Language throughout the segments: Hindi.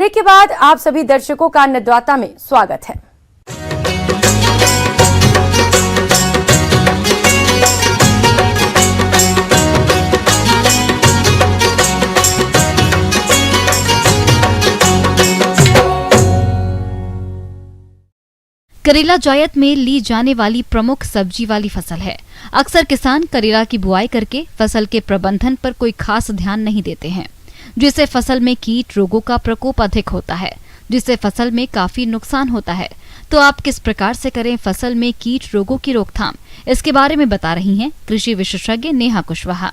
ब्रेक के बाद आप सभी दर्शकों का अन्नदाता में स्वागत है। करेला जायद में ली जाने वाली प्रमुख सब्जी वाली फसल है। अक्सर किसान करेला की बुआई करके फसल के प्रबंधन पर कोई खास ध्यान नहीं देते हैं, जिससे फसल में कीट रोगों का प्रकोप अधिक होता है, जिससे फसल में काफी नुकसान होता है। तो आप किस प्रकार से करें फसल में कीट रोगों की रोकथाम, इसके बारे में बता रही हैं कृषि विशेषज्ञ नेहा कुशवाहा।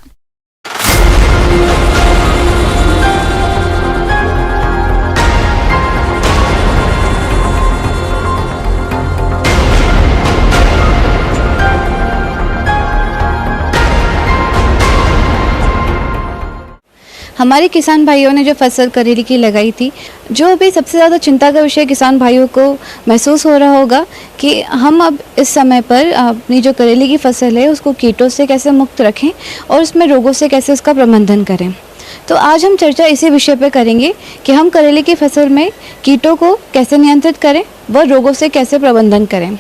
हमारे किसान भाइयों ने जो फसल करेले की लगाई थी, जो अभी सबसे ज़्यादा चिंता का विषय किसान भाइयों को महसूस हो रहा होगा कि हम अब इस समय पर अपनी जो करेले की फसल है उसको कीटों से कैसे मुक्त रखें और उसमें रोगों से कैसे उसका प्रबंधन करें। तो आज हम चर्चा इसी विषय पर करेंगे कि हम करेले की फसल में कीटों को कैसे नियंत्रित करें व रोगों से कैसे प्रबंधन करें।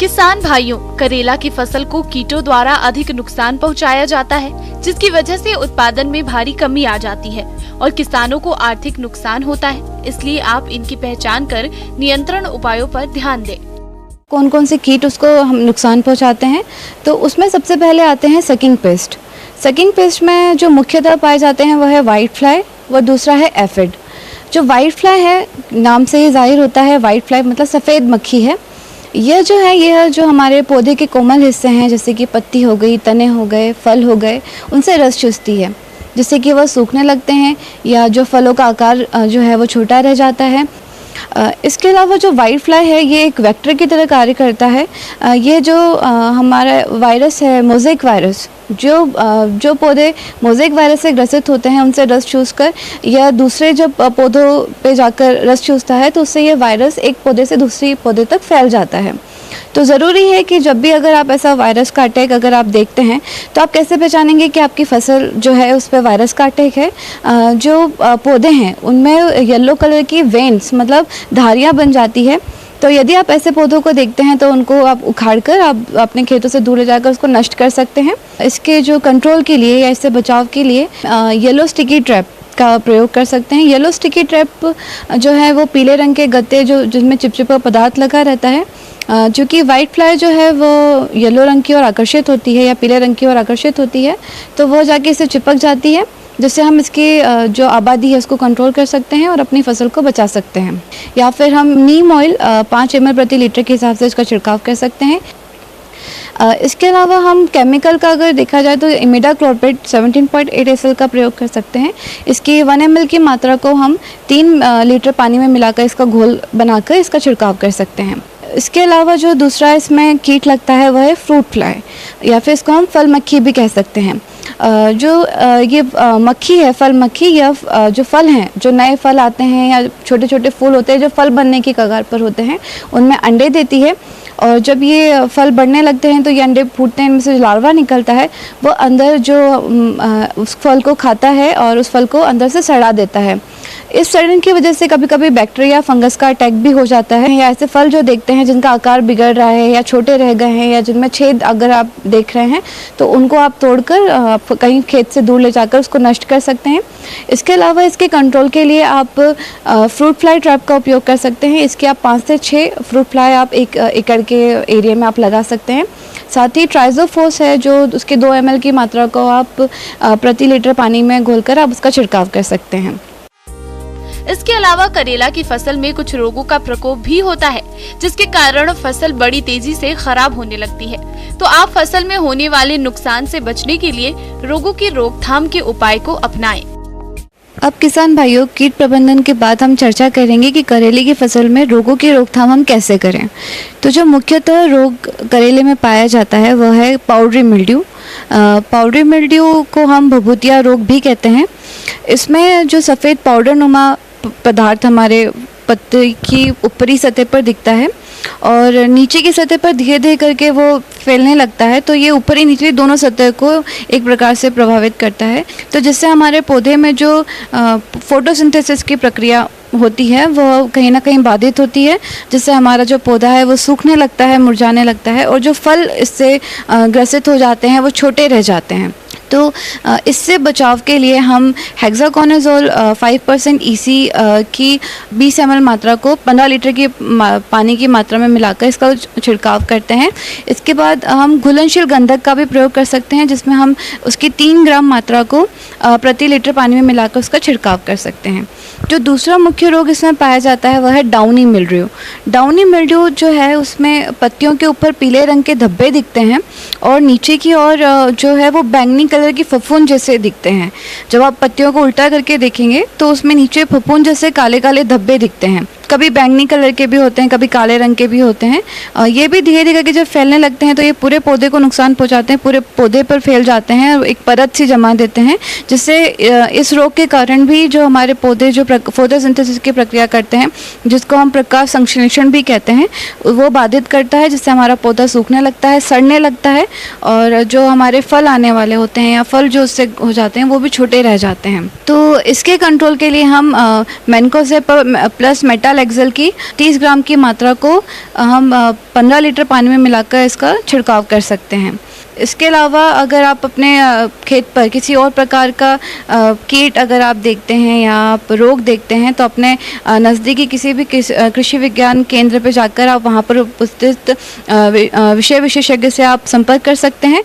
किसान भाइयों, करेला की फसल को कीटों द्वारा अधिक नुकसान पहुंचाया जाता है, जिसकी वजह से उत्पादन में भारी कमी आ जाती है और किसानों को आर्थिक नुकसान होता है। इसलिए आप इनकी पहचान कर नियंत्रण उपायों पर ध्यान दें। कौन कौन से कीट उसको हम नुकसान पहुंचाते हैं, तो उसमें सबसे पहले आते हैं सकिंग पेस्ट। सकिंग पेस्ट में जो मुख्यतः पाए जाते हैं वह है वाइट फ्लाई व दूसरा है एफिड। जो वाइट फ्लाई है, नाम से ही जाहिर होता है, वाइट फ्लाई मतलब सफ़ेद मक्खी है। यह जो हमारे पौधे के कोमल हिस्से हैं, जैसे कि पत्ती हो गई, तने हो गए, फल हो गए, उनसे रस चूसती है, जिससे कि वह सूखने लगते हैं या जो फलों का आकार जो है वो छोटा रह जाता है। इसके अलावा जो वाइट फ्लाई है ये एक वेक्टर की तरह कार्य करता है। ये जो हमारा वायरस है, मोज़ेक वायरस, जो पौधे मोज़ेक वायरस से ग्रसित होते हैं उनसे रस चूसकर या दूसरे जब पौधों पे जाकर रस चूसता है तो उससे ये वायरस एक पौधे से दूसरी पौधे तक फैल जाता है। तो ज़रूरी है कि जब भी अगर आप ऐसा वायरस का अटैक अगर आप देखते हैं तो आप कैसे पहचानेंगे कि आपकी फसल जो है उस पर वायरस का अटैक है। जो पौधे हैं उनमें येलो कलर की वेन्स मतलब धारियाँ बन जाती है। तो यदि आप ऐसे पौधों को देखते हैं तो उनको आप उखाड़कर आप अपने खेतों से दूर ले जाकर उसको नष्ट कर सकते हैं। इसके जो कंट्रोल के लिए या इससे बचाव के लिए येलो स्टिकी ट्रैप का प्रयोग कर सकते हैं। येलो स्टिकी ट्रैप जो है वो पीले रंग के गत्ते जिसमें चिपचिपा पदार्थ लगा रहता है। चूँकि वाइट फ्लाई जो है वो येलो रंग की ओर आकर्षित होती है या पीले रंग की ओर आकर्षित होती है, तो वह जाके इससे चिपक जाती है, जिससे हम इसकी जो आबादी है उसको कंट्रोल कर सकते हैं और अपनी फसल को बचा सकते हैं। या फिर हम नीम ऑयल 5 ml प्रति लीटर के हिसाब से इसका छिड़काव कर सकते हैं। इसके अलावा हम केमिकल का अगर देखा जाए तो इमिडाक्लोप्रिड 17.8 SL का प्रयोग कर सकते हैं। इसकी 1 ml की मात्रा को हम 3 लीटर पानी में मिलाकर इसका घोल बनाकर इसका छिड़काव कर सकते हैं। इसके अलावा जो दूसरा इसमें कीट लगता है वह है फ्रूट फ्लाई या फिर इसको हम फल मक्खी भी कह सकते हैं। ये मक्खी है, फल मक्खी या जो फल हैं, जो नए फल आते हैं या छोटे छोटे फूल होते हैं जो फल बनने की कगार पर होते हैं, उनमें अंडे देती है। और जब ये फल बढ़ने लगते हैं तो ये अंडे फूटते हैं, इनमें से जो लार्वा निकलता है वो अंदर जो उस फल को खाता है और उस फल को अंदर से सड़ा देता है। इस सड़न की वजह से कभी कभी बैक्टीरिया फंगस का अटैक भी हो जाता है। या ऐसे फल जो देखते हैं जिनका आकार बिगड़ रहा है या छोटे रह गए हैं या जिनमें छेद अगर आप देख रहे हैं तो उनको आप तोड़कर कहीं खेत से दूर ले जाकर उसको नष्ट कर सकते हैं। इसके अलावा इसके कंट्रोल के लिए आप फ्रूट फ्लाई ट्रैप का उपयोग कर सकते हैं। इसके आप 5 से 6 फ्रूट फ्लाई आप 1 एकड़ के एरिया में आप लगा सकते हैं। साथ ही ट्राइजोफोस है जो उसके 2 ml की मात्रा को आप प्रति लीटर पानी में घोलकर आप उसका छिड़काव कर सकते हैं। इसके अलावा करेला की फसल में कुछ रोगों का प्रकोप भी होता है, जिसके कारण फसल बड़ी तेजी से खराब होने लगती है। तो आप फसल में होने वाले नुकसान से बचने के लिए रोगों की रोकथाम के उपाय को अपनाएं। अब किसान भाइयों, कीट प्रबंधन के बाद हम चर्चा करेंगे कि करेले की फसल में रोगों की रोकथाम हम कैसे करें। तो जो मुख्यतः रोग करेले में पाया जाता है वह है पाउडरी मिल्ड्यू। पाउडरी मिल्ड्यू को हम भभूतिया रोग भी कहते हैं। इसमें जो सफ़ेद पाउडर नुमा पदार्थ हमारे पत्ते की ऊपरी सतह पर दिखता है और नीचे की सतह पर धीरे धीरे करके वो फैलने लगता है, तो ये ऊपरी निचली दोनों सतह को एक प्रकार से प्रभावित करता है। तो जिससे हमारे पौधे में जो फोटोसिंथेसिस की प्रक्रिया होती है वो कहीं ना कहीं बाधित होती है, जिससे हमारा जो पौधा है वो सूखने लगता है, मुरझाने लगता है और जो फल इससे ग्रसित हो जाते हैं वो छोटे रह जाते हैं। तो इससे बचाव के लिए हम हेक्साकोनाज़ोल 5% EC की 20 ml मात्रा को 15 लीटर की पानी की मात्रा में मिलाकर इसका छिड़काव करते हैं। इसके बाद हम घुलनशील गंधक का भी प्रयोग कर सकते हैं, जिसमें हम उसकी 3 ग्राम मात्रा को प्रति लीटर पानी में मिलाकर उसका छिड़काव कर सकते हैं। जो दूसरा मुख्य रोग इसमें पाया जाता है वह है डाउनी मिल्ड्यू। डाउनी मिल्ड्यू जो है उसमें पत्तियों के ऊपर पीले रंग के धब्बे दिखते हैं और नीचे की ओर जो है वो बैंगनी कलर की फफूंद जैसे दिखते हैं। जब आप पत्तियों को उल्टा करके देखेंगे तो उसमें नीचे फफूंद जैसे काले काले धब्बे दिखते हैं, कभी बैंगनी कलर के भी होते हैं, कभी काले रंग के भी होते हैं। ये भी धीरे धीरे करके जब फैलने लगते हैं तो ये पूरे पौधे को नुकसान पहुंचाते हैं, पूरे पौधे पर फैल जाते हैं और एक परत सी जमा देते हैं, जिससे इस रोग के कारण भी जो हमारे पौधे जो फोटोसिंथेसिस की प्रक्रिया करते हैं, जिसको हम प्रकाश संश्लेषण भी कहते हैं, वो बाधित करता है, जिससे हमारा पौधा सूखने लगता है, सड़ने लगता है और जो हमारे फल आने वाले होते हैं या फल जो उससे हो जाते हैं वो भी छोटे रह जाते हैं। तो इसके कंट्रोल के लिए हम मैनकोजेब प्लस मेटालेक्सेल की 30 ग्राम की मात्रा को हम 15 लीटर पानी में मिलाकर इसका छिड़काव कर सकते हैं। इसके अलावा अगर आप अपने खेत पर किसी और प्रकार का कीट अगर आप देखते हैं या आप रोग देखते हैं तो अपने नज़दीकी किसी भी कृषि विज्ञान केंद्र पर जाकर आप वहाँ पर उपस्थित विषय विशेषज्ञ से आप संपर्क कर सकते हैं।